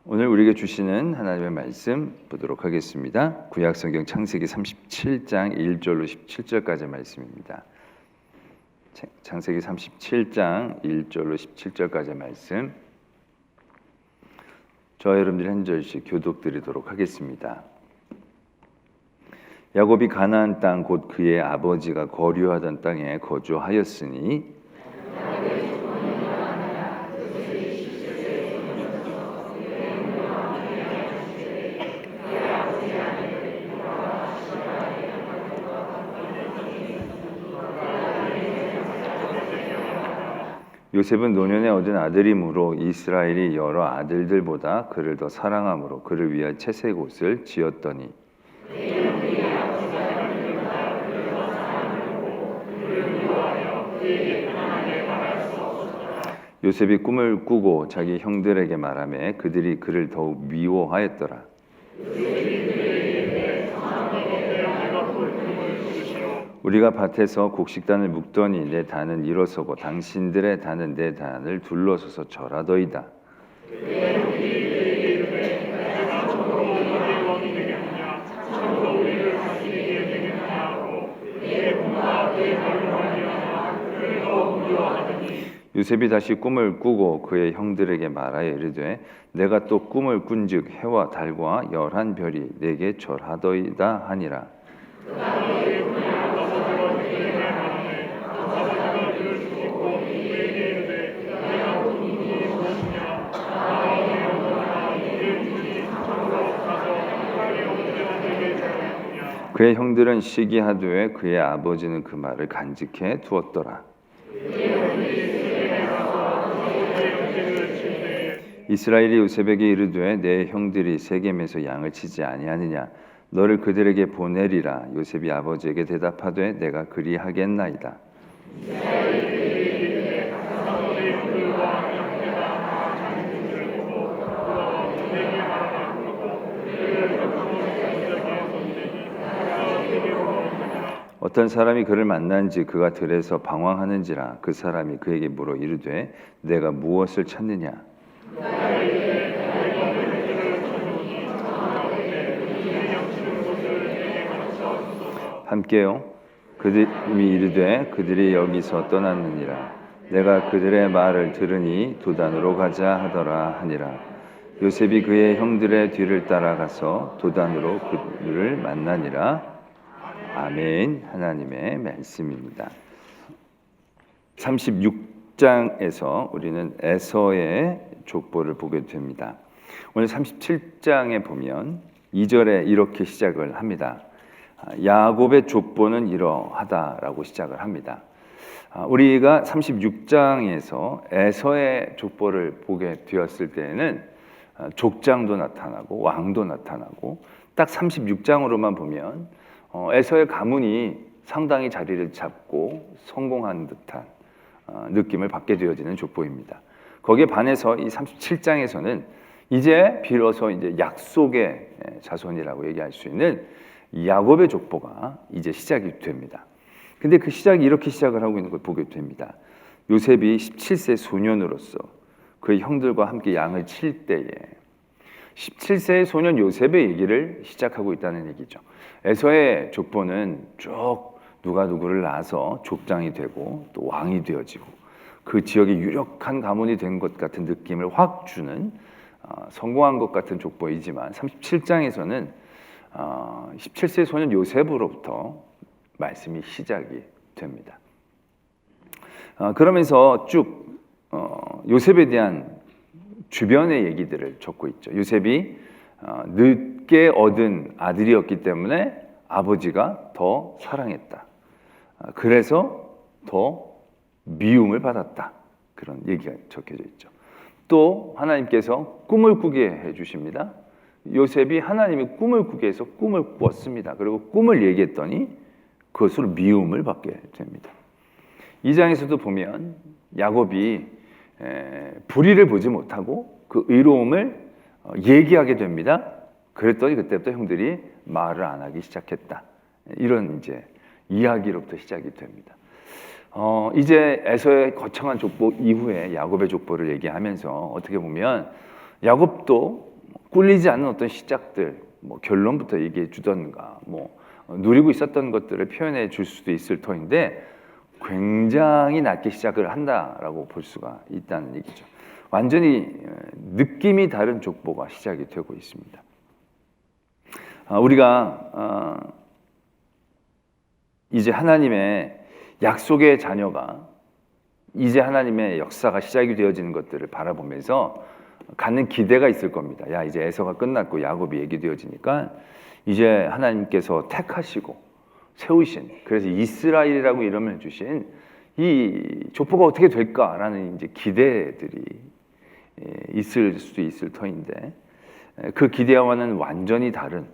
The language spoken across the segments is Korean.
오늘 우리에게 주시는 하나님의 말씀 보도록 하겠습니다. 구약성경 창세기 37장 1절로 17절까지 말씀입니다. 창세기 37장 1절로 17절까지 말씀, 저와 여러분들이 한 절씩 교독드리도록 하겠습니다. 야곱이 가나안 땅 곧 그의 아버지가 거류하던 땅에 거주하였으니 요셉은 노년에 얻은 아들이므로 이스라엘이 여러 아들들보다 그를 더 사랑함으로 그를 위하여 채색 옷을 지었더니 요셉이 꿈을 꾸고 자기 형들에게 말하매 그들이 그를 더욱 미워하였더라. 우리가 밭에서 곡식단을 묶더니 내 단은 일어서고 당신들의 단은 내 단을 둘러서서 절하더이다. 요셉이 다시 꿈을 꾸고 그의 형들에게 말하여 이르되 내가 또 꿈을 꾼즉 해와 달과 11별이 내게 절하더이다 하니라. 그의 형들은 시기하되 그의 아버지는 그 말을 간직해 두었더라. 이스라엘이 요셉에게 이르되 내 형들이 세겜에서 양을 치지 아니하느냐 너를 그들에게 보내리라. 요셉이 아버지에게 대답하되 내가 그리하겠나이다. 어떤 사람이 그를 만난지 그가 들에서 방황하는지라. 그 사람이 그에게 물어 이르되 내가 무엇을 찾느냐. 함께요. 그들이 이르되 그들이 여기서 떠났느니라. 내가 그들의 말을 들으니 도단으로 가자 하더라 하니라. 요셉이 그의 형들의 뒤를 따라가서 도단으로 그들을 만나니라. 아멘. 하나님의 말씀입니다. 36장에서 우리는 에서의 족보를 보게 됩니다. 오늘 37장에 보면 2절에 이렇게 시작을 합니다. 야곱의 족보는 이러하다라고 시작을 합니다. 우리가 36장에서 에서의 족보를 보게 되었을 때에는 족장도 나타나고 왕도 나타나고 딱 36장으로만 보면 에서의 가문이 상당히 자리를 잡고 성공한 듯한 느낌을 받게 되어지는 족보입니다. 거기에 반해서 이 37장에서는 이제 비로소 이제 약속의 자손이라고 얘기할 수 있는 야곱의 족보가 이제 시작이 됩니다. 근데 그 시작이 이렇게 시작을 하고 있는 걸 보게 됩니다. 요셉이 17세 소년으로서 그의 형들과 함께 양을 칠 때에 17세의 소년 요셉의 얘기를 시작하고 있다는 얘기죠. 에서의 족보는 쭉 누가 누구를 낳아서 족장이 되고 또 왕이 되어지고 그 지역의 유력한 가문이 된 것 같은 느낌을 확 주는 성공한 것 같은 족보이지만 37장에서는 17세 소년 요셉으로부터 말씀이 시작이 됩니다. 그러면서 쭉 요셉에 대한 주변의 얘기들을 적고 있죠. 요셉이 늦게 얻은 아들이었기 때문에 아버지가 더 사랑했다. 그래서 더 미움을 받았다. 그런 얘기가 적혀져 있죠. 또 하나님께서 꿈을 꾸게 해주십니다. 요셉이 하나님이 꿈을 꾸게 해서 꿈을 꾸었습니다. 그리고 꿈을 얘기했더니 그것으로 미움을 받게 됩니다. 이 장에서도 보면 야곱이 불의를 보지 못하고 그 의로움을 얘기하게 됩니다. 그랬더니 그때부터 형들이 말을 안 하기 시작했다. 이런 이제 이야기로부터 시작이 됩니다. 이제 에서의 거창한 족보 이후에 야곱의 족보를 얘기하면서 어떻게 보면 야곱도 꿀리지 않는 어떤 시작들, 뭐 결론부터 얘기해 주던가, 뭐 누리고 있었던 것들을 표현해 줄 수도 있을 터인데 굉장히 낮게 시작을 한다라고 볼 수가 있다는 얘기죠. 완전히 느낌이 다른 족보가 시작이 되고 있습니다. 우리가 이제 하나님의 약속의 자녀가 이제 하나님의 역사가 시작이 되어지는 것들을 바라보면서 갖는 기대가 있을 겁니다. 야, 이제 에서가 끝났고 야곱이 얘기되어지니까 이제 하나님께서 택하시고 세우신, 그래서 이스라엘이라고 이름을 주신 이 족보가 어떻게 될까라는 이제 기대들이 있을 수도 있을 터인데 그 기대와는 완전히 다른,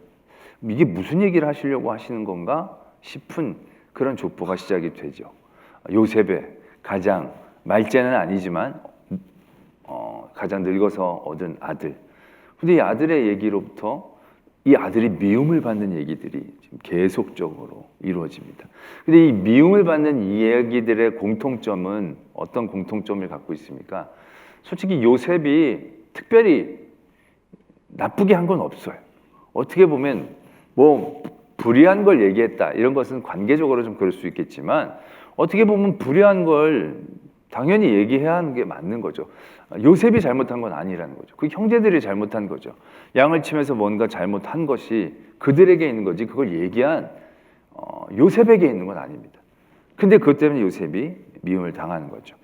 이게 무슨 얘기를 하시려고 하시는 건가 싶은 그런 족보가 시작이 되죠. 요셉의 가장 말째는 아니지만 가장 늙어서 얻은 아들. 근데 이 아들의 얘기로부터 이 아들이 미움을 받는 얘기들이 지금 계속적으로 이루어집니다. 근데 이 미움을 받는 이야기들의 공통점은 어떤 공통점을 갖고 있습니까? 솔직히 요셉이 특별히 나쁘게 한 건 없어요. 어떻게 보면 뭐 불의한 걸 얘기했다 이런 것은 관계적으로 좀 그럴 수 있겠지만 어떻게 보면 불의한 걸 당연히 얘기해야 하는 게 맞는 거죠. 요셉이 잘못한 건 아니라는 거죠. 그 형제들이 잘못한 거죠. 양을 치면서 뭔가 잘못한 것이 그들에게 있는 거지 그걸 얘기한 요셉에게 있는 건 아닙니다. 근데 그것 때문에 요셉이 미움을 당하는 거죠.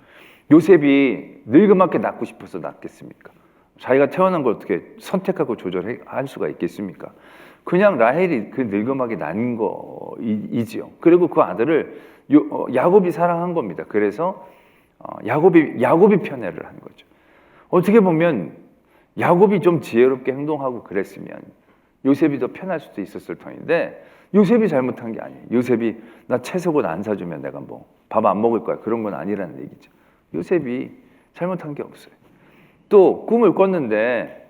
요셉이 늙음하게 낳고 싶어서 낳겠습니까? 자기가 태어난 걸 어떻게 선택하고 조절할 수가 있겠습니까? 그냥 라헬이 그 늙음하게 낳은 거이지요. 그리고 그 아들을 야곱이 사랑한 겁니다. 그래서 야곱이 편애를 한 거죠. 어떻게 보면 야곱이 좀 지혜롭게 행동하고 그랬으면 요셉이 더 편할 수도 있었을 터인데 요셉이 잘못한 게 아니에요. 요셉이 나 채소를 안 사주면 내가 뭐 밥 안 먹을 거야 그런 건 아니라는 얘기죠. 요셉이 잘못한 게 없어요. 또 꿈을 꿨는데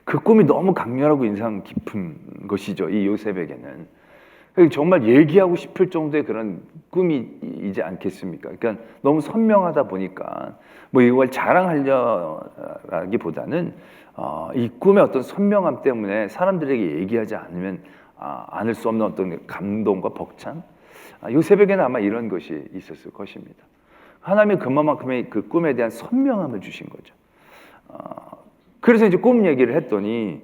그 꿈이 너무 강렬하고 인상 깊은 것이죠. 이 요셉에게는 정말 얘기하고 싶을 정도의 그런 꿈이지 않겠습니까? 그러니까 너무 선명하다 보니까 뭐 이걸 자랑하려기보다는 이 꿈의 어떤 선명함 때문에 사람들에게 얘기하지 않으면 않을 수 없는 어떤 감동과 벅찬, 요셉에게는 아마 이런 것이 있었을 것입니다. 하나님이 그만큼의 그 꿈에 대한 선명함을 주신 거죠. 그래서 이제 꿈 얘기를 했더니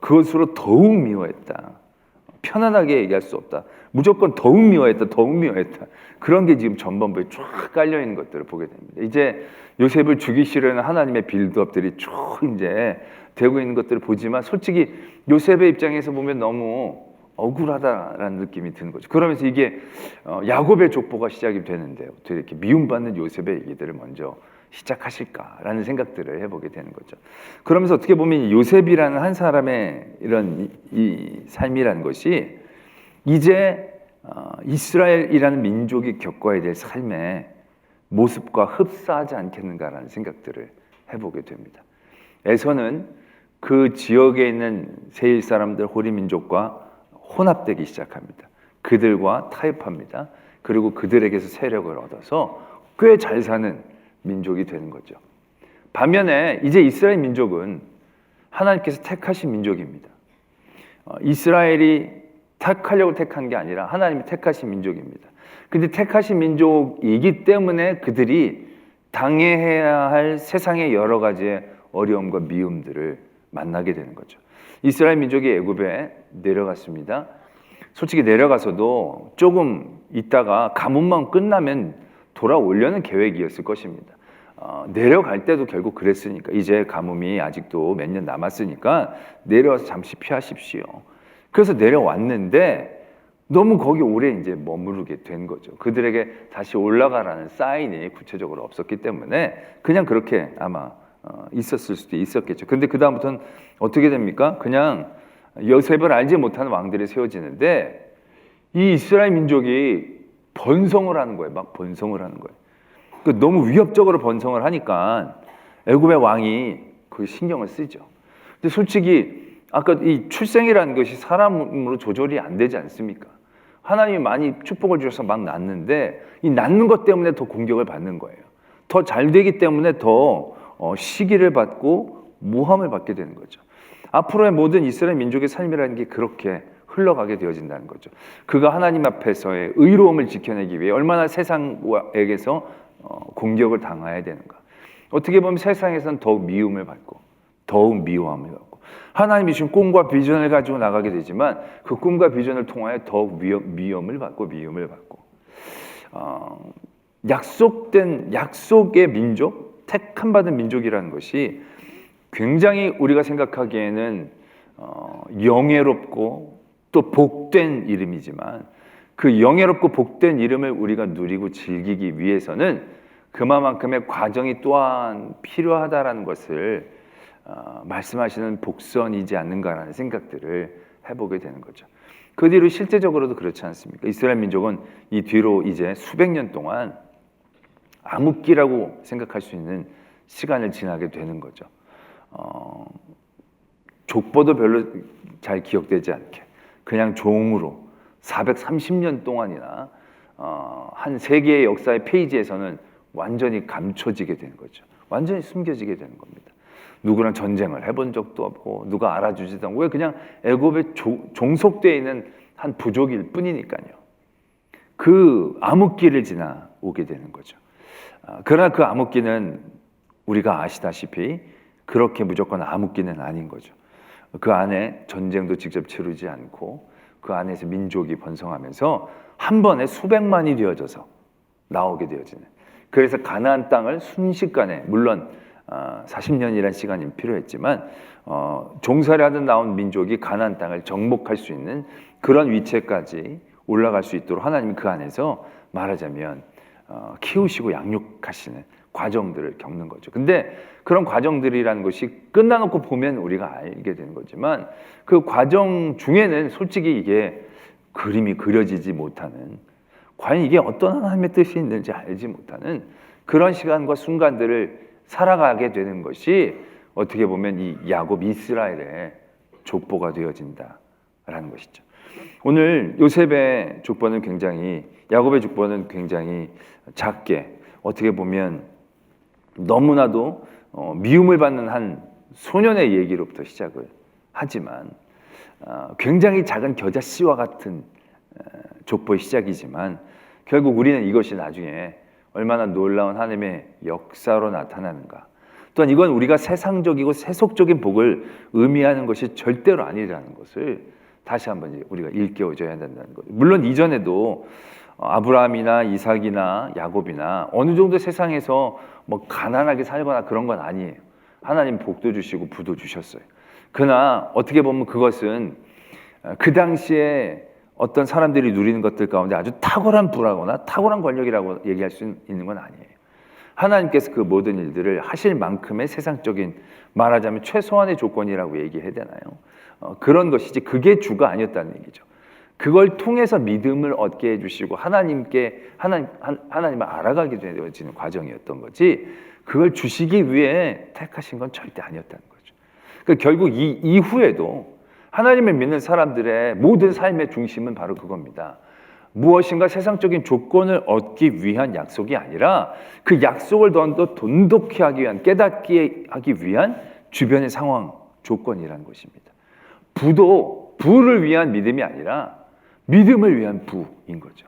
그것으로 더욱 미워했다. 편안하게 얘기할 수 없다. 무조건 더욱 미워했다. 더욱 미워했다. 그런 게 지금 전반부에 쫙 깔려 있는 것들을 보게 됩니다. 이제 요셉을 죽이시려는 하나님의 빌드업들이 쭉 이제 되고 있는 것들을 보지만 솔직히 요셉의 입장에서 보면 너무 억울하다라는 느낌이 드는 거죠. 그러면서 이게 야곱의 족보가 시작이 되는데요. 어떻게 이렇게 미움받는 요셉의 얘기들을 먼저 시작하실까라는 생각들을 해보게 되는 거죠. 그러면서 어떻게 보면 요셉이라는 한 사람의 이런 이 삶이라는 것이 이제 이스라엘이라는 민족이 겪어야 될 삶의 모습과 흡사하지 않겠는가라는 생각들을 해보게 됩니다. 에서는 그 지역에 있는 세일 사람들 호리 민족과 혼합되기 시작합니다. 그들과 타협합니다. 그리고 그들에게서 세력을 얻어서 꽤 잘 사는 민족이 되는 거죠. 반면에 이제 이스라엘 민족은 하나님께서 택하신 민족입니다. 이스라엘이 택하려고 택한 게 아니라 하나님이 택하신 민족입니다. 근데 택하신 민족이기 때문에 그들이 당해야 할 세상의 여러 가지의 어려움과 미움들을 만나게 되는 거죠. 이스라엘 민족이 애굽에 내려갔습니다. 솔직히 내려가서도 조금 있다가 가문만 끝나면 돌아오려는 계획이었을 것입니다. 내려갈 때도 결국 그랬으니까 이제 가뭄이 아직도 몇 년 남았으니까 내려와서 잠시 피하십시오. 그래서 내려왔는데 너무 거기 오래 이제 머무르게 된 거죠. 그들에게 다시 올라가라는 사인이 구체적으로 없었기 때문에 그냥 그렇게 아마 있었을 수도 있었겠죠. 근데 그 다음부터는 어떻게 됩니까? 그냥 요셉을 알지 못하는 왕들이 세워지는데 이 이스라엘 민족이 번성을 하는 거예요. 막 번성을 하는 거예요. 너무 위협적으로 번성을 하니까 애굽의 왕이 그 신경을 쓰죠. 근데 솔직히 아까 이 출생이라는 것이 사람으로 조절이 안 되지 않습니까? 하나님이 많이 축복을 주셔서 막 낳는데 이 낳는 것 때문에 더 공격을 받는 거예요. 더 잘 되기 때문에 더 시기를 받고 모함을 받게 되는 거죠. 앞으로의 모든 이스라엘 민족의 삶이라는 게 그렇게 흘러가게 되어진다는 거죠. 그가 하나님 앞에서의 의로움을 지켜내기 위해 얼마나 세상에게서 공격을 당해야 되는가. 어떻게 보면 세상에서는 더욱 미움을 받고 더욱 미워함을 받고 하나님이 주신 꿈과 비전을 가지고 나가게 되지만 그 꿈과 비전을 통하여 더욱 미움을 받고 약속의 민족, 택함 받은 민족이라는 것이 굉장히 우리가 생각하기에는 영예롭고 또 복된 이름이지만 그 영예롭고 복된 이름을 우리가 누리고 즐기기 위해서는 그만큼의 과정이 또한 필요하다라는 것을 말씀하시는 복선이지 않는가라는 생각들을 해보게 되는 거죠. 그 뒤로 실제적으로도 그렇지 않습니까? 이스라엘 민족은 이 뒤로 이제 수백 년 동안 암흑기라고 생각할 수 있는 시간을 지나게 되는 거죠. 족보도 별로 잘 기억되지 않게 그냥 종으로 430년 동안이나 한 세계의 역사의 페이지에서는 완전히 감춰지게 되는 거죠. 완전히 숨겨지게 되는 겁니다. 누구랑 전쟁을 해본 적도 없고 누가 알아주지도 않고 왜 그냥 애굽에 종속되어 있는 한 부족일 뿐이니까요. 그 암흑기를 지나오게 되는 거죠. 그러나 그 암흑기는 우리가 아시다시피 그렇게 무조건 암흑기는 아닌 거죠. 그 안에 전쟁도 직접 치르지 않고 그 안에서 민족이 번성하면서 한 번에 수백만이 되어져서 나오게 되어지는, 그래서 가나안 땅을 순식간에, 물론 40년이라는 시간이 필요했지만 종살이 하듯 나온 민족이 가나안 땅을 정복할 수 있는 그런 위치까지 올라갈 수 있도록 하나님이 그 안에서 말하자면 키우시고 양육하시는 과정들을 겪는 거죠. 근데 그런 과정들이라는 것이 끝나놓고 보면 우리가 알게 되는 거지만 그 과정 중에는 솔직히 이게 그림이 그려지지 못하는, 과연 이게 어떤 하나님의 뜻이 있는지 알지 못하는 그런 시간과 순간들을 살아가게 되는 것이 어떻게 보면 이 야곱 이스라엘의 족보가 되어진다라는 것이죠. 오늘 요셉의 족보는 야곱의 족보는 굉장히 작게, 어떻게 보면 너무나도 미움을 받는 한 소년의 얘기로부터 시작을 하지만 굉장히 작은 겨자씨와 같은 족보의 시작이지만 결국 우리는 이것이 나중에 얼마나 놀라운 하나님의 역사로 나타나는가, 또한 이건 우리가 세상적이고 세속적인 복을 의미하는 것이 절대로 아니라는 것을 다시 한번 우리가 일깨워줘야 된다는 거죠. 물론 이전에도 아브라함이나 이삭이나 야곱이나 어느 정도 세상에서 뭐 가난하게 살거나 그런 건 아니에요. 하나님 복도 주시고 부도 주셨어요. 그러나 어떻게 보면 그것은 그 당시에 어떤 사람들이 누리는 것들 가운데 아주 탁월한 부라거나 탁월한 권력이라고 얘기할 수 있는 건 아니에요. 하나님께서 그 모든 일들을 하실 만큼의 세상적인, 말하자면 최소한의 조건이라고 얘기해야 되나요? 그런 것이지 그게 주가 아니었다는 얘기죠. 그걸 통해서 믿음을 얻게 해주시고 하나님을 알아가게 되어지는 과정이었던 거지, 그걸 주시기 위해 택하신 건 절대 아니었다는 거죠. 그러니까 결국 이 이후에도 하나님을 믿는 사람들의 모든 삶의 중심은 바로 그겁니다. 무엇인가 세상적인 조건을 얻기 위한 약속이 아니라 그 약속을 더 돈독히 하기 위한, 깨닫게 하기 위한 주변의 상황, 조건이라는 것입니다. 부를 위한 믿음이 아니라 믿음을 위한 부인 거죠.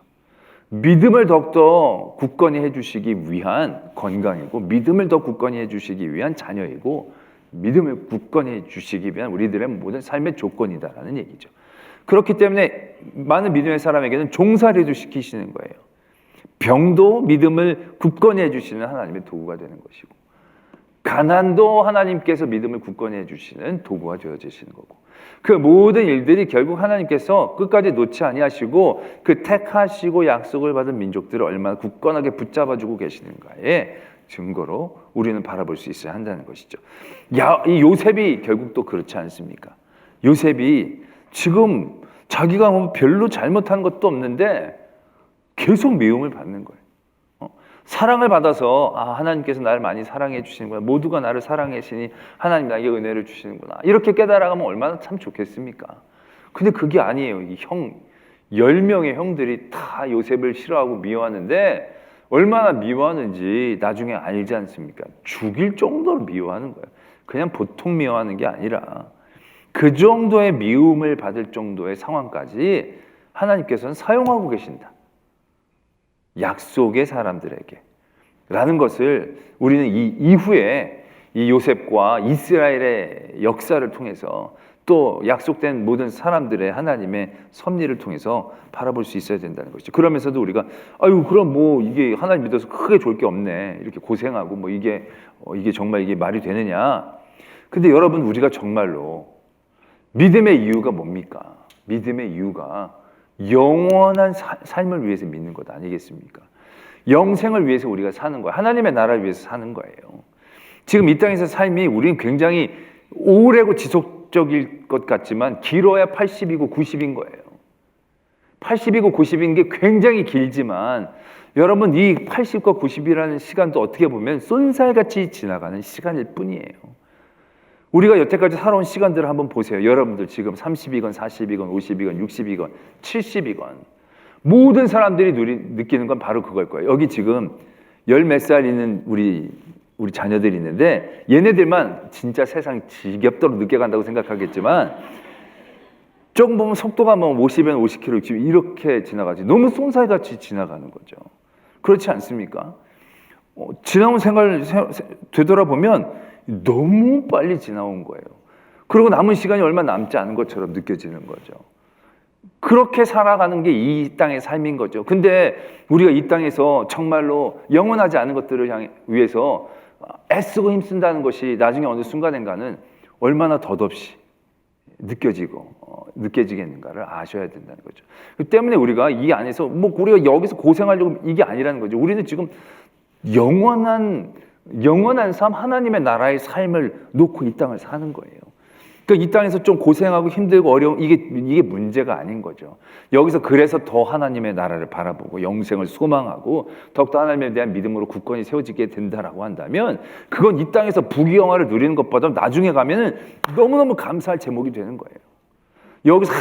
믿음을 더욱더 굳건히 해주시기 위한 건강이고, 믿음을 더 굳건히 해주시기 위한 자녀이고, 믿음을 굳건히 해주시기 위한 우리들의 모든 삶의 조건이다라는 얘기죠. 그렇기 때문에 많은 믿음의 사람에게는 종살이도 시키시는 거예요. 병도 믿음을 굳건히 해주시는 하나님의 도구가 되는 것이고, 가난도 하나님께서 믿음을 굳건히 해주시는 도구가 되어지시는 거고, 그 모든 일들이 결국 하나님께서 끝까지 놓지 아니하시고 그 택하시고 약속을 받은 민족들을 얼마나 굳건하게 붙잡아주고 계시는가의 증거로 우리는 바라볼 수 있어야 한다는 것이죠. 이 요셉이 결국 또 그렇지 않습니까? 요셉이 지금 자기가 뭐 별로 잘못한 것도 없는데 계속 미움을 받는 거예요. 사랑을 받아서 하나님께서 나를 많이 사랑해 주시는구나, 모두가 나를 사랑해 주시니 하나님 나에게 은혜를 주시는구나, 이렇게 깨달아가면 얼마나 참 좋겠습니까? 근데 그게 아니에요. 이 10명의 형들이 다 요셉을 싫어하고 미워하는데 얼마나 미워하는지 나중에 알지 않습니까? 죽일 정도로 미워하는 거예요. 그냥 보통 미워하는 게 아니라 그 정도의 미움을 받을 정도의 상황까지 하나님께서는 사용하고 계신다. 약속의 사람들에게 라는 것을 우리는 이 이후에 이 요셉과 이스라엘의 역사를 통해서 또 약속된 모든 사람들의 하나님의 섭리를 통해서 바라볼 수 있어야 된다는 것이죠. 그러면서도 우리가 아유 그럼 뭐 이게 하나님 믿어서 크게 좋을 게 없네 이렇게 고생하고 뭐 이게 정말 이게 말이 되느냐. 근데 여러분 우리가 정말로 믿음의 이유가 뭡니까? 믿음의 이유가 영원한 삶을 위해서 믿는 것 아니겠습니까? 영생을 위해서 우리가 사는 거예요. 하나님의 나라를 위해서 사는 거예요. 지금 이 땅에서 삶이 우리는 굉장히 오래고 지속적일 것 같지만 길어야 80이고 90인 거예요. 80이고 90인 게 굉장히 길지만 여러분 이 80과 90이라는 시간도 어떻게 보면 쏜살같이 지나가는 시간일 뿐이에요. 우리가 여태까지 살아온 시간들을 한번 보세요. 여러분들 지금 30이건 40이건 50이건 60이건 70이건 모든 사람들이 느끼는 건 바로 그걸 거예요. 여기 지금 열 몇 살 있는 우리 자녀들이 있는데 얘네들만 진짜 세상이 지겹도록 늦게 간다고 생각하겠지만 조금 보면 속도가 뭐 50엔 50km, 60 이렇게 지나가지 너무 쏜살같이 지나가는 거죠. 그렇지 않습니까? 지나온 생활 되돌아보면 너무 빨리 지나온 거예요. 그리고 남은 시간이 얼마 남지 않은 것처럼 느껴지는 거죠. 그렇게 살아가는 게 이 땅의 삶인 거죠. 근데 우리가 이 땅에서 정말로 영원하지 않은 것들을 위해서 애쓰고 힘쓴다는 것이 나중에 어느 순간인가는 얼마나 덧없이 느껴지겠는가를 아셔야 된다는 거죠. 그 때문에 우리가 이 안에서 뭐 우리가 여기서 고생하려고 이게 아니라는 거죠. 우리는 지금 영원한 삶, 하나님의 나라의 삶을 놓고 이 땅을 사는 거예요. 그러니까 이 땅에서 좀 고생하고 힘들고 어려운 이게 문제가 아닌 거죠. 여기서 그래서 더 하나님의 나라를 바라보고 영생을 소망하고 더욱더 하나님에 대한 믿음으로 굳건히 세워지게 된다라고 한다면 그건 이 땅에서 부귀영화를 누리는 것보다 나중에 가면은 너무너무 감사할 제목이 되는 거예요. 여기서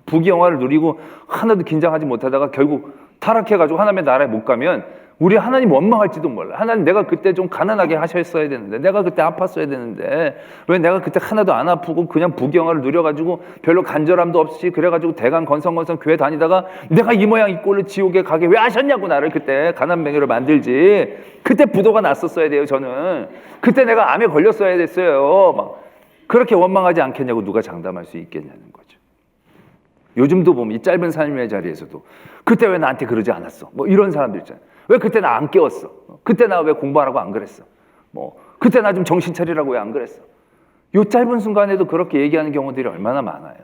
부귀영화를 누리고 하나도 긴장하지 못하다가 결국 타락해가지고 하나님의 나라에 못 가면 우리 하나님 원망할지도 몰라. 하나님 내가 그때 좀 가난하게 하셨어야 되는데 내가 그때 아팠어야 되는데 왜 내가 그때 하나도 안 아프고 그냥 부귀영화를 누려가지고 별로 간절함도 없이 그래가지고 대강 건성건성 교회 다니다가 내가 이 모양 이 꼴로 지옥에 가게 왜 하셨냐고 나를 그때 가난뱅이로 만들지. 그때 부도가 났었어야 돼요. 저는 그때 내가 암에 걸렸어야 됐어요. 막 그렇게 원망하지 않겠냐고 누가 장담할 수 있겠냐는 거죠. 요즘도 보면 이 짧은 삶의 자리에서도 그때 왜 나한테 그러지 않았어? 뭐 이런 사람들 있잖아요. 왜 그때 나 안 깨웠어? 그때 나 왜 공부하라고 안 그랬어? 뭐 그때 나 좀 정신 차리라고 왜 안 그랬어? 요 짧은 순간에도 그렇게 얘기하는 경우들이 얼마나 많아요.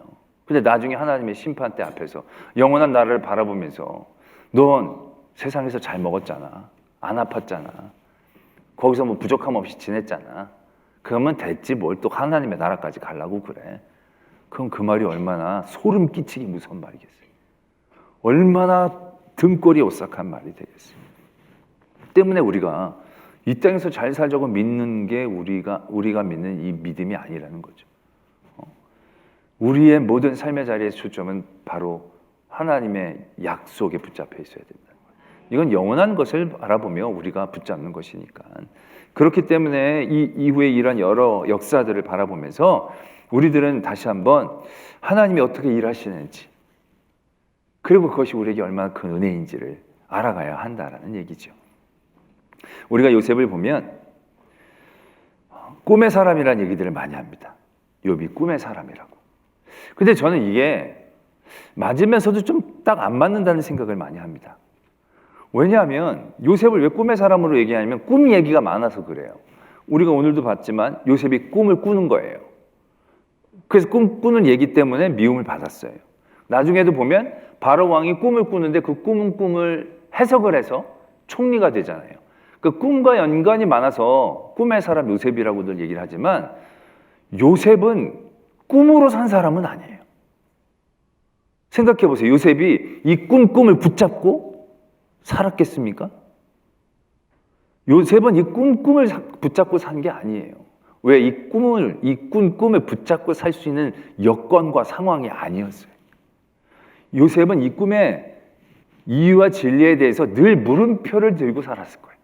근데 나중에 하나님의 심판대 앞에서 영원한 나라를 바라보면서 넌 세상에서 잘 먹었잖아. 안 아팠잖아. 거기서 뭐 부족함 없이 지냈잖아. 그러면 됐지 뭘 또 하나님의 나라까지 가려고 그래. 그럼 그 말이 얼마나 소름 끼치기 무서운 말이겠어요. 얼마나 등골이 오싹한 말이 되겠어요. 때문에 우리가 이 땅에서 잘 살자고 믿는 게 우리가 믿는 이 믿음이 아니라는 거죠. 우리의 모든 삶의 자리의 초점은 바로 하나님의 약속에 붙잡혀 있어야 된다는 거예요. 이건 영원한 것을 바라보며 우리가 붙잡는 것이니까. 그렇기 때문에 이 이후에 이런 여러 역사들을 바라보면서 우리들은 다시 한번 하나님이 어떻게 일하시는지 그리고 그것이 우리에게 얼마나 큰 은혜인지를 알아가야 한다라는 얘기죠. 우리가 요셉을 보면 꿈의 사람이라는 얘기들을 많이 합니다. 욥이 꿈의 사람이라고. 근데 저는 이게 맞으면서도 좀 딱 안 맞는다는 생각을 많이 합니다. 왜냐하면 요셉을 왜 꿈의 사람으로 얘기하냐면 꿈 얘기가 많아서 그래요. 우리가 오늘도 봤지만 요셉이 꿈을 꾸는 거예요. 그래서 꿈 꾸는 얘기 때문에 미움을 받았어요. 나중에도 보면 바로 왕이 꿈을 꾸는데 그 꿈을 해석을 해서 총리가 되잖아요. 그 꿈과 연관이 많아서 꿈의 사람 요셉이라고들 얘기를 하지만 요셉은 꿈으로 산 사람은 아니에요. 생각해 보세요. 요셉이 이 꿈을 붙잡고 살았겠습니까? 요셉은 이 꿈을 붙잡고 산 게 아니에요. 왜 이 꿈을 붙잡고 살 수 있는 여건과 상황이 아니었어요. 요셉은 이 꿈의 이유와 진리에 대해서 늘 물음표를 들고 살았을 거예요.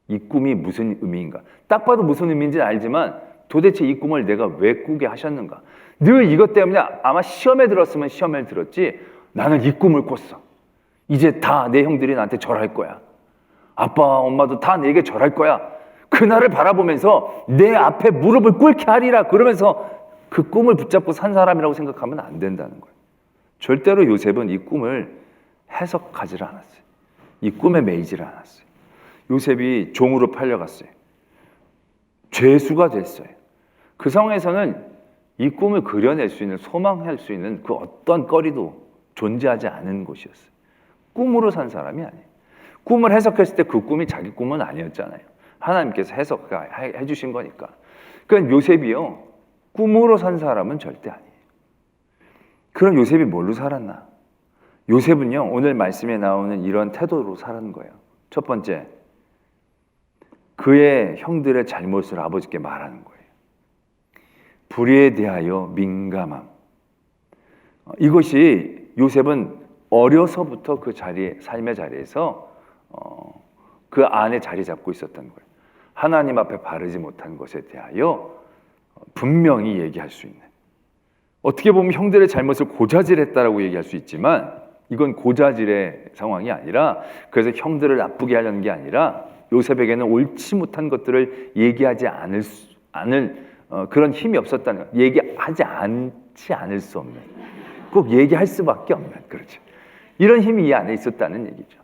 이 꿈이 무슨 의미인가? 딱 봐도 무슨 의미인지 알지만 도대체 이 꿈을 내가 왜 꾸게 하셨는가? 늘 이것 때문에 아마 시험에 들었으면 시험에 들었지 나는 이 꿈을 꿨어. 이제 다 내 형들이 나한테 절할 거야. 아빠, 엄마도 다 내게 절할 거야. 그날을 바라보면서 내 앞에 무릎을 꿇게 하리라 그러면서 그 꿈을 붙잡고 산 사람이라고 생각하면 안 된다는 거예요. 절대로 요셉은 이 꿈을 해석하지를 않았어요. 이 꿈에 매이지를 않았어요. 요셉이 종으로 팔려갔어요. 죄수가 됐어요. 그 상황에서는 이 꿈을 그려낼 수 있는, 소망할 수 있는 그 어떤 거리도 존재하지 않은 곳이었어요. 꿈으로 산 사람이 아니에요. 꿈을 해석했을 때 그 꿈이 자기 꿈은 아니었잖아요. 하나님께서 해석해 주신 거니까. 그러니까 요셉이요, 꿈으로 산 사람은 절대 아니에요. 그럼 요셉이 뭘로 살았나? 요셉은요, 오늘 말씀에 나오는 이런 태도로 살은 거예요. 첫 번째, 그의 형들의 잘못을 아버지께 말하는 거예요. 불의에 대하여 민감함. 이것이 요셉은 어려서부터 그 자리에, 삶의 자리에서 그 안에 자리 잡고 있었던 거예요. 하나님 앞에 바르지 못한 것에 대하여 분명히 얘기할 수 있는. 어떻게 보면 형들의 잘못을 고자질했다라고 얘기할 수 있지만 이건 고자질의 상황이 아니라, 그래서 형들을 나쁘게 하려는 게 아니라 요셉에게는 옳지 못한 것들을 얘기하지 않을 그런 힘이 없었다는 거예요. 얘기하지 않을 수 없는, 꼭 얘기할 수밖에 없는, 그렇죠. 이런 힘이 이 안에 있었다는 얘기죠.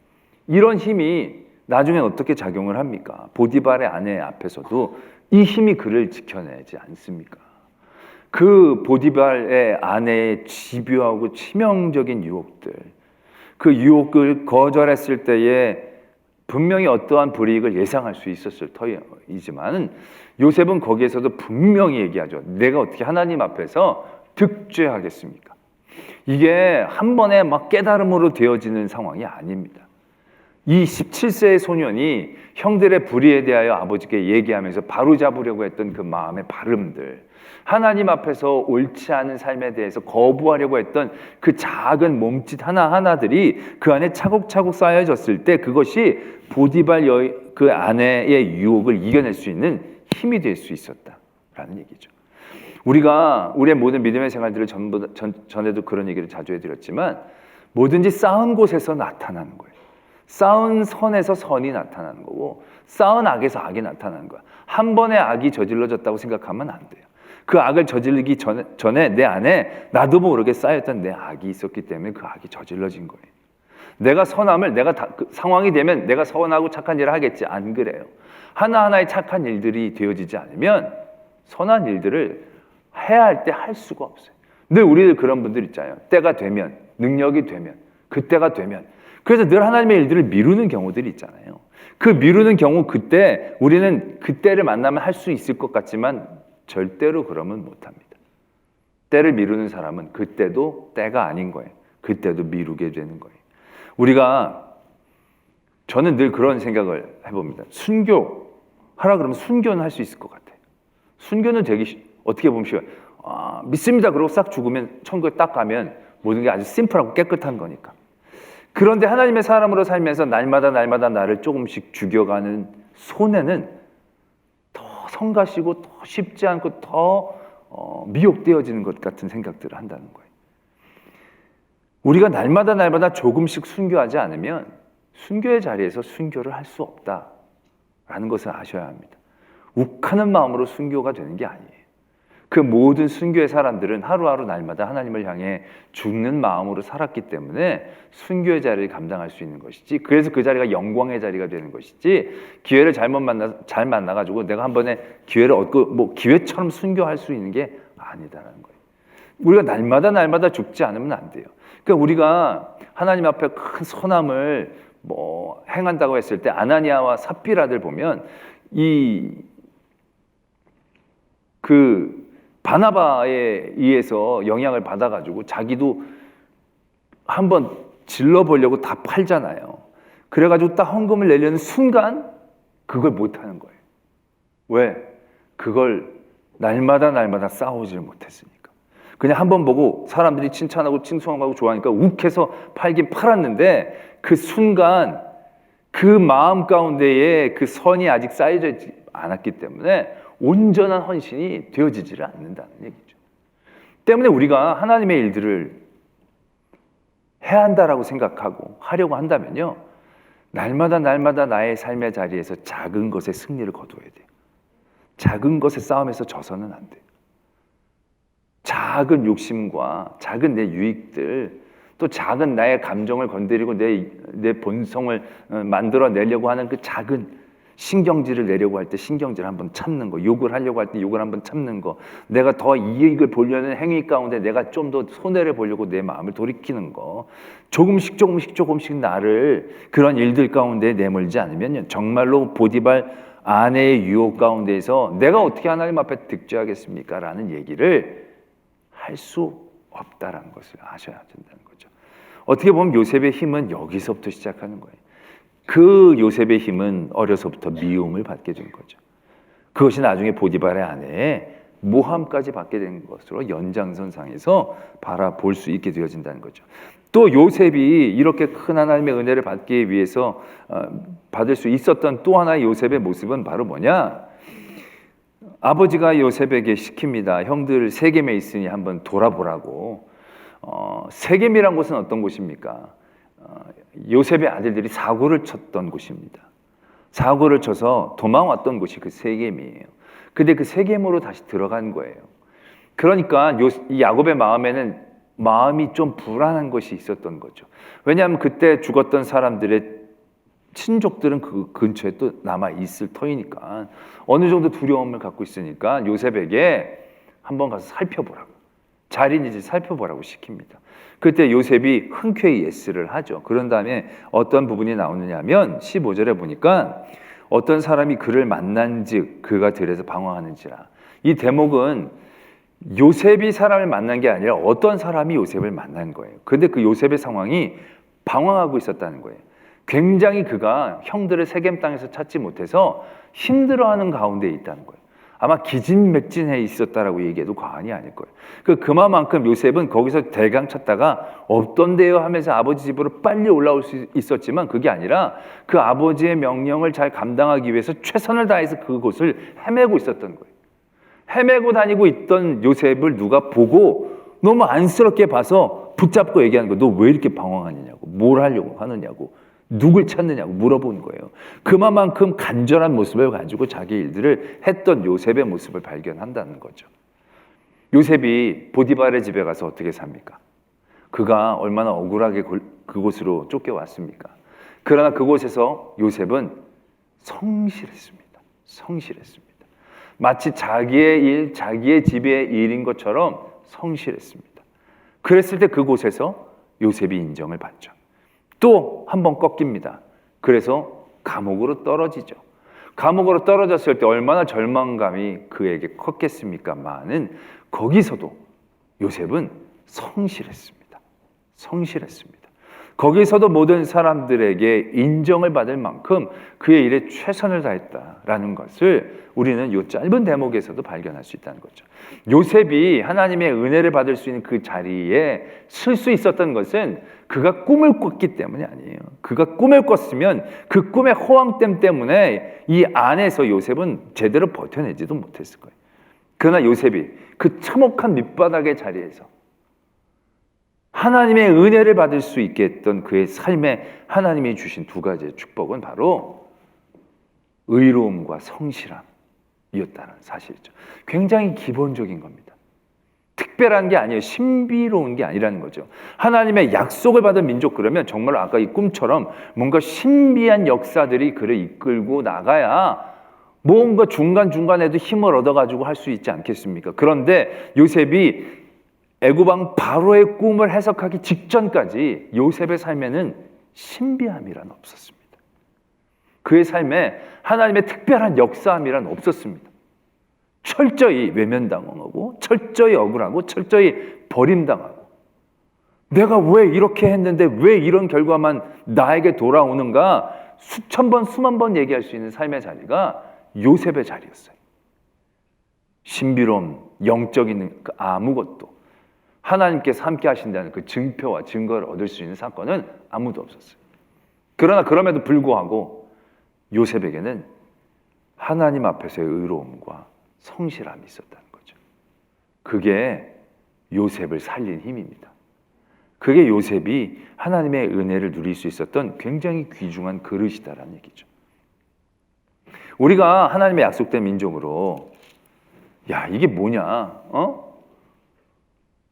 이런 힘이 나중에 어떻게 작용을 합니까? 보디발의 아내 앞에서도 이 힘이 그를 지켜내지 않습니까? 그 보디발의 아내의 집요하고 치명적인 유혹들, 그 유혹을 거절했을 때에 분명히 어떠한 불이익을 예상할 수 있었을 터이지만 요셉은 거기에서도 분명히 얘기하죠. 내가 어떻게 하나님 앞에서 득죄하겠습니까? 이게 한 번에 막 깨달음으로 되어지는 상황이 아닙니다. 이 17세의 소년이 형들의 불의에 대하여 아버지께 얘기하면서 바로잡으려고 했던 그 마음의 발음들, 하나님 앞에서 옳지 않은 삶에 대해서 거부하려고 했던 그 작은 몸짓 하나하나들이 그 안에 차곡차곡 쌓여졌을 때 그것이 보디발 그 아내의 유혹을 이겨낼 수 있는 힘이 될 수 있었다라는 얘기죠. 우리가 우리의 모든 믿음의 생활들을 전에도 그런 얘기를 자주 해드렸지만 뭐든지 쌓은 곳에서 나타나는 거예요. 쌓은 선에서 선이 나타나는 거고 쌓은 악에서 악이 나타나는 거야. 한 번에 악이 저질러졌다고 생각하면 안 돼요. 그 악을 저지르기 전에 내 안에 나도 모르게 쌓였던 내 악이 있었기 때문에 그 악이 저질러진 거예요. 내가 선함을 그 상황이 되면 내가 선하고 착한 일을 하겠지. 안 그래요. 하나하나의 착한 일들이 되어지지 않으면 선한 일들을 해야 할 때 할 수가 없어요. 늘 우리들 그런 분들 있잖아요. 때가 되면, 능력이 되면, 그때가 되면. 그래서 늘 하나님의 일들을 미루는 경우들이 있잖아요. 그 미루는 경우 그때 우리는 그때를 만나면 할 수 있을 것 같지만 절대로 그러면 못합니다. 때를 미루는 사람은 그때도 때가 아닌 거예요. 그때도 미루게 되는 거예요. 저는 늘 그런 생각을 해봅니다. 순교하라 그러면 순교는 할 수 있을 것 같아요. 순교는 어떻게 보면 쉬워요. 믿습니다. 그러고 싹 죽으면 천국에 딱 가면 모든 게 아주 심플하고 깨끗한 거니까. 그런데 하나님의 사람으로 살면서 날마다 나를 조금씩 죽여가는 손해는 더 성가시고 더 쉽지 않고 더 미혹되어지는 것 같은 생각들을 한다는 거예요. 우리가 날마다 조금씩 순교하지 않으면 순교의 자리에서 순교를 할 수 없다라는 것을 아셔야 합니다. 욱하는 마음으로 순교가 되는 게 아니에요. 그 모든 순교의 사람들은 하루하루 날마다 하나님을 향해 죽는 마음으로 살았기 때문에 순교의 자리를 감당할 수 있는 것이지, 그래서 그 자리가 영광의 자리가 되는 것이지, 기회를 잘 만나가지고 내가 한 번에 기회를 얻고 기회처럼 순교할 수 있는 게 아니다라는 거예요. 우리가 날마다 죽지 않으면 안 돼요. 그러니까 우리가 하나님 앞에 큰 선함을 행한다고 했을 때 아나니아와 삽비라들 보면 바나바에 의해서 영향을 받아가지고 자기도 한번 질러보려고 다 팔잖아요. 그래가지고 딱 헌금을 내려는 순간 그걸 못하는 거예요. 왜? 그걸 날마다 싸우지를 못했으니까. 그냥 한번 보고 사람들이 칭찬하고 칭송하고 좋아하니까 욱해서 팔긴 팔았는데 그 순간 그 마음 가운데에 그 선이 아직 쌓여져 있지 않았기 때문에 온전한 헌신이 되어지지를 않는다는 얘기죠. 때문에 우리가 하나님의 일들을 해야 한다라고 생각하고 하려고 한다면요, 날마다 나의 삶의 자리에서 작은 것의 승리를 거둬야 돼요. 작은 것의 싸움에서 져서는 안 돼요. 작은 욕심과 작은 내 유익들, 또 작은 나의 감정을 건드리고 내 본성을 만들어내려고 하는 그 작은 신경질을 내려고 할 때 신경질을 한번 참는 거, 욕을 하려고 할 때 욕을 한번 참는 거, 내가 더 이익을 보려는 행위 가운데 내가 좀 더 손해를 보려고 내 마음을 돌이키는 거, 조금씩 나를 그런 일들 가운데 내몰지 않으면 정말로 보디발 아내의 유혹 가운데에서 내가 어떻게 하나님 앞에 득죄하겠습니까? 라는 얘기를 할 수 없다라는 것을 아셔야 된다는 거죠. 어떻게 보면 요셉의 힘은 여기서부터 시작하는 거예요. 그 요셉의 힘은 어려서부터 미움을 받게 된 거죠. 그것이 나중에 보디발의 아내의 모함까지 받게 된 것으로 연장선상에서 바라볼 수 있게 되어진다는 거죠. 또 요셉이 이렇게 큰 하나님의 은혜를 받기 위해서 받을 수 있었던 또 하나의 요셉의 모습은 바로 뭐냐? 아버지가 요셉에게 시킵니다. 형들 세겜에 있으니 한번 돌아보라고. 세겜이란 곳은 어떤 곳입니까? 요셉의 아들들이 사고를 쳤던 곳입니다. 사고를 쳐서 도망왔던 곳이 그 세겜이에요. 근데 그 세겜으로 다시 들어간 거예요. 그러니까 이 야곱의 마음에는 마음이 좀 불안한 것이 있었던 거죠. 왜냐하면 그때 죽었던 사람들의 친족들은 그 근처에 또 남아 있을 터이니까 어느 정도 두려움을 갖고 있으니까 요셉에게 한번 가서 살펴보라고, 잘 있는지 살펴보라고 시킵니다. 그때 요셉이 흔쾌히 예스를 하죠. 그런 다음에 어떤 부분이 나오느냐 하면 15절에 보니까 어떤 사람이 그를 만난즉 그가 들에서 방황하는지라. 이 대목은 요셉이 사람을 만난 게 아니라 어떤 사람이 요셉을 만난 거예요. 그런데 그 요셉의 상황이 방황하고 있었다는 거예요. 굉장히 그가 형들을 세겜 땅에서 찾지 못해서 힘들어하는 가운데 있다는 거예요. 아마 기진맥진해 있었다라고 얘기해도 과언이 아닐 거예요. 그만큼 요셉은 거기서 대강 찾다가 없던데요 하면서 아버지 집으로 빨리 올라올 수 있었지만 그게 아니라 그 아버지의 명령을 잘 감당하기 위해서 최선을 다해서 그곳을 헤매고 있었던 거예요. 헤매고 다니고 있던 요셉을 누가 보고 너무 안쓰럽게 봐서 붙잡고 얘기하는 거예요. 너 왜 이렇게 방황하느냐고, 뭘 하려고 하느냐고, 누굴 찾느냐고 물어본 거예요. 그만큼 간절한 모습을 가지고 자기 일들을 했던 요셉의 모습을 발견한다는 거죠. 요셉이 보디발의 집에 가서 어떻게 삽니까? 그가 얼마나 억울하게 그곳으로 쫓겨왔습니까? 그러나 그곳에서 요셉은 성실했습니다. 성실했습니다. 마치 자기의 일, 자기의 집의 일인 것처럼 성실했습니다. 그랬을 때 그곳에서 요셉이 인정을 받죠. 또 한 번 꺾입니다. 그래서 감옥으로 떨어지죠. 감옥으로 떨어졌을 때 얼마나 절망감이 그에게 컸겠습니까만은 거기서도 요셉은 성실했습니다. 성실했습니다. 거기서도 모든 사람들에게 인정을 받을 만큼 그의 일에 최선을 다했다라는 것을 우리는 이 짧은 대목에서도 발견할 수 있다는 거죠. 요셉이 하나님의 은혜를 받을 수 있는 그 자리에 설 수 있었던 것은 그가 꿈을 꿨기 때문이 아니에요. 그가 꿈을 꿨으면 그 꿈의 허황됨 때문에 이 안에서 요셉은 제대로 버텨내지도 못했을 거예요. 그러나 요셉이 그 참혹한 밑바닥의 자리에서 하나님의 은혜를 받을 수 있게 했던 그의 삶에 하나님이 주신 두 가지의 축복은 바로 의로움과 성실함이었다는 사실이죠. 굉장히 기본적인 겁니다. 특별한 게 아니에요. 신비로운 게 아니라는 거죠. 하나님의 약속을 받은 민족 그러면 정말 아까 이 꿈처럼 뭔가 신비한 역사들이 그를 이끌고 나가야 뭔가 중간중간에도 힘을 얻어가지고 할 수 있지 않겠습니까? 그런데 요셉이 애굽왕 바로의 꿈을 해석하기 직전까지 요셉의 삶에는 신비함이란 없었습니다. 그의 삶에 하나님의 특별한 역사함이란 없었습니다. 철저히 외면당하고 철저히 억울하고 철저히 버림당하고 내가 왜 이렇게 했는데 왜 이런 결과만 나에게 돌아오는가 수천 번 수만 번 얘기할 수 있는 삶의 자리가 요셉의 자리였어요. 신비로움, 영적인 그 아무것도 하나님께서 함께 하신다는 그 증표와 증거를 얻을 수 있는 사건은 아무도 없었어요. 그러나 그럼에도 불구하고 요셉에게는 하나님 앞에서의 의로움과 성실함이 있었다는 거죠. 그게 요셉을 살린 힘입니다. 그게 요셉이 하나님의 은혜를 누릴 수 있었던 굉장히 귀중한 그릇이다라는 얘기죠. 우리가 하나님의 약속된 민족으로 야 이게 뭐냐?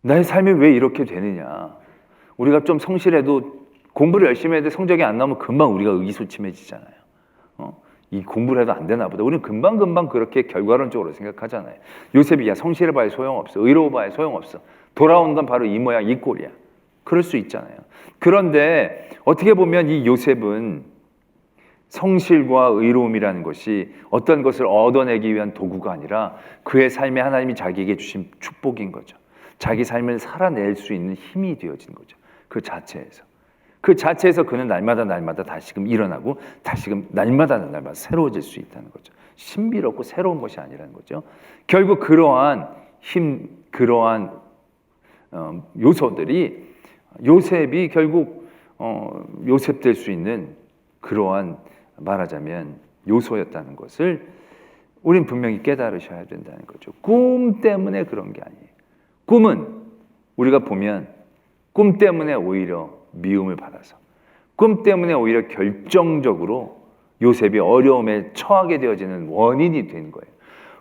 나의 삶이 왜 이렇게 되느냐? 우리가 좀 성실해도 공부를 열심히 해도 성적이 안 나오면 금방 우리가 의기소침해지잖아요. 이 공부를 해도 안 되나 보다. 우리는 금방 그렇게 결과론적으로 생각하잖아요. 요셉이 야 성실해봐야 소용없어. 의로워봐야 소용없어. 돌아온 건 바로 이 모양 이 꼴이야. 그럴 수 있잖아요. 그런데 어떻게 보면 이 요셉은 성실과 의로움이라는 것이 어떤 것을 얻어내기 위한 도구가 아니라 그의 삶에 하나님이 자기에게 주신 축복인 거죠. 자기 삶을 살아낼 수 있는 힘이 되어진 거죠. 그 자체에서 그는 날마다 다시금 일어나고 다시금 날마다 새로워질 수 있다는 거죠. 신비롭고 새로운 것이 아니라는 거죠. 결국 그러한 힘, 그러한 요소들이 요셉이 결국 요셉 될 수 있는 그러한 말하자면 요소였다는 것을 우린 분명히 깨달으셔야 된다는 거죠. 꿈 때문에 그런 게 아니에요. 꿈은 우리가 보면 꿈 때문에 오히려 미움을 받아서 꿈 때문에 오히려 결정적으로 요셉이 어려움에 처하게 되어지는 원인이 된 거예요.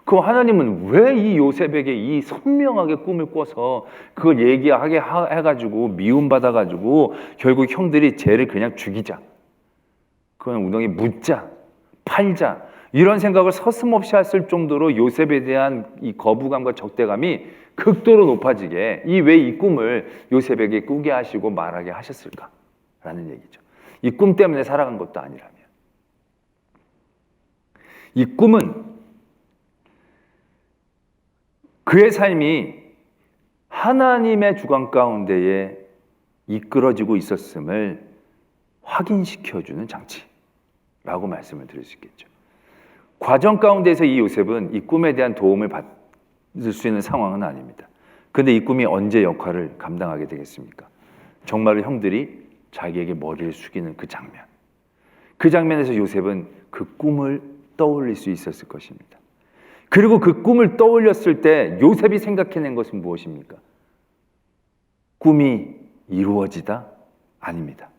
그 하나님은 왜 이 요셉에게 이 선명하게 꿈을 꿔서 그걸 얘기하게 해가지고 미움받아가지고 결국 형들이 쟤를 그냥 죽이자, 그건 웅덩이에 묻자, 팔자 이런 생각을 서슴없이 했을 정도로 요셉에 대한 이 거부감과 적대감이 극도로 높아지게 왜 이 꿈을 요셉에게 꾸게 하시고 말하게 하셨을까라는 얘기죠. 이 꿈 때문에 살아간 것도 아니라면. 이 꿈은 그의 삶이 하나님의 주관 가운데에 이끌어지고 있었음을 확인시켜주는 장치라고 말씀을 드릴 수 있겠죠. 과정 가운데서 이 요셉은 이 꿈에 대한 도움을 받을 수 있는 상황은 아닙니다. 그런데 이 꿈이 언제 역할을 감당하게 되겠습니까? 정말로 형들이 자기에게 머리를 숙이는 그 장면. 그 장면에서 요셉은 그 꿈을 떠올릴 수 있었을 것입니다. 그리고 그 꿈을 떠올렸을 때 요셉이 생각해낸 것은 무엇입니까? 꿈이 이루어지다? 아닙니다.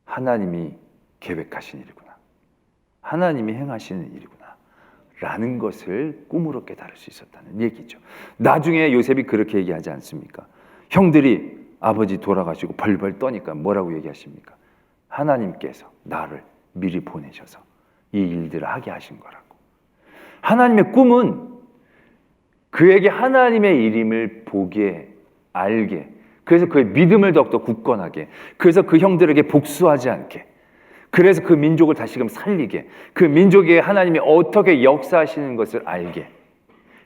하나님이 계획하신 일이구나. 하나님이 행하시는 일이구나. 라는 것을 꿈으로 깨달을 수 있었다는 얘기죠. 나중에 요셉이 그렇게 얘기하지 않습니까? 형들이 아버지 돌아가시고 벌벌 떠니까 뭐라고 얘기하십니까? 하나님께서 나를 미리 보내셔서 이 일들을 하게 하신 거라고. 하나님의 꿈은 그에게 하나님의 일임을 보게, 알게, 그래서 그의 믿음을 더욱더 굳건하게, 그래서 그 형들에게 복수하지 않게, 그래서 그 민족을 다시금 살리게, 그 민족에 하나님이 어떻게 역사하시는 것을 알게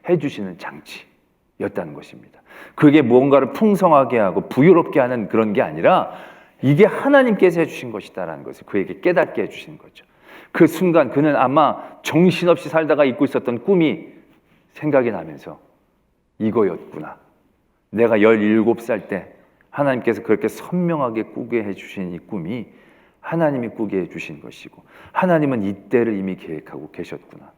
해주시는 장치였다는 것입니다. 그게 무언가를 풍성하게 하고 부유롭게 하는 그런 게 아니라 이게 하나님께서 해주신 것이다라는 것을 그에게 깨닫게 해주신 거죠. 그 순간 그는 아마 정신없이 살다가 잊고 있었던 꿈이 생각이 나면서 이거였구나. 내가 17살 때 하나님께서 그렇게 선명하게 꾸게 해주신 이 꿈이 하나님이 꾸게 해주신 것이고 하나님은 이때를 이미 계획하고 계셨구나.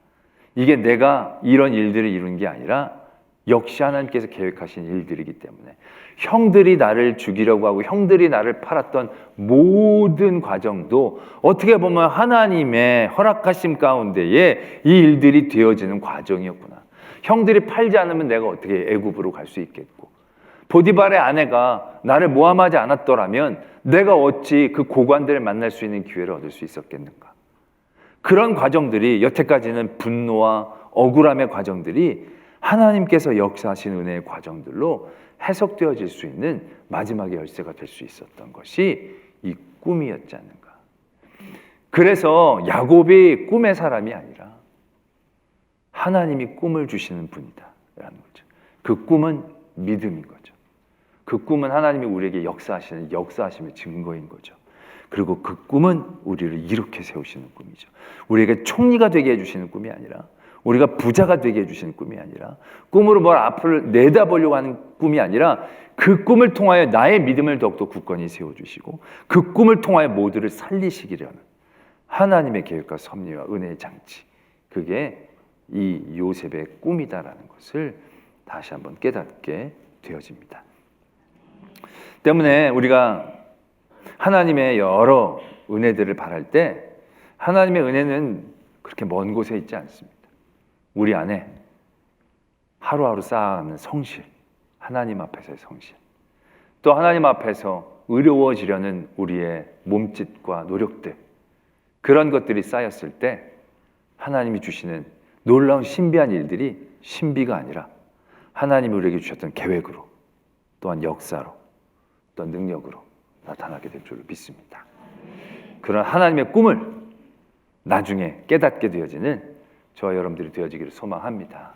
이게 내가 이런 일들을 이룬 게 아니라 역시 하나님께서 계획하신 일들이기 때문에 형들이 나를 죽이려고 하고 형들이 나를 팔았던 모든 과정도 어떻게 보면 하나님의 허락하심 가운데에 이 일들이 되어지는 과정이었구나. 형들이 팔지 않으면 내가 어떻게 애굽으로 갈 수 있겠고 보디발의 아내가 나를 모함하지 않았더라면 내가 어찌 그 고관들을 만날 수 있는 기회를 얻을 수 있었겠는가. 그런 과정들이 여태까지는 분노와 억울함의 과정들이 하나님께서 역사하신 은혜의 과정들로 해석되어질 수 있는 마지막의 열쇠가 될 수 있었던 것이 이 꿈이었지 않는가. 그래서 야곱이 꿈의 사람이 아니라 하나님이 꿈을 주시는 분이다 라는 거죠. 그 꿈은 믿음인 거죠. 그 꿈은 하나님이 우리에게 역사하시는 역사하심의 증거인 거죠. 그리고 그 꿈은 우리를 이렇게 세우시는 꿈이죠. 우리에게 총리가 되게 해주시는 꿈이 아니라 우리가 부자가 되게 해주시는 꿈이 아니라 꿈으로 뭘 앞을 내다보려고 하는 꿈이 아니라 그 꿈을 통하여 나의 믿음을 더욱더 굳건히 세워주시고 그 꿈을 통하여 모두를 살리시기를 하는 하나님의 계획과 섭리와 은혜의 장치, 그게 이 요셉의 꿈이다라는 것을 다시 한번 깨닫게 되어집니다. 때문에 우리가 하나님의 여러 은혜들을 바랄 때 하나님의 은혜는 그렇게 먼 곳에 있지 않습니다. 우리 안에 하루하루 쌓아가는 성실, 하나님 앞에서의 성실, 또 하나님 앞에서 의로워지려는 우리의 몸짓과 노력들, 그런 것들이 쌓였을 때 하나님이 주시는 놀라운 신비한 일들이 신비가 아니라 하나님이 우리에게 주셨던 계획으로, 또한 역사로, 또한 능력으로 나타나게 될 줄을 믿습니다. 그런 하나님의 꿈을 나중에 깨닫게 되어지는 저와 여러분들이 되어지기를 소망합니다.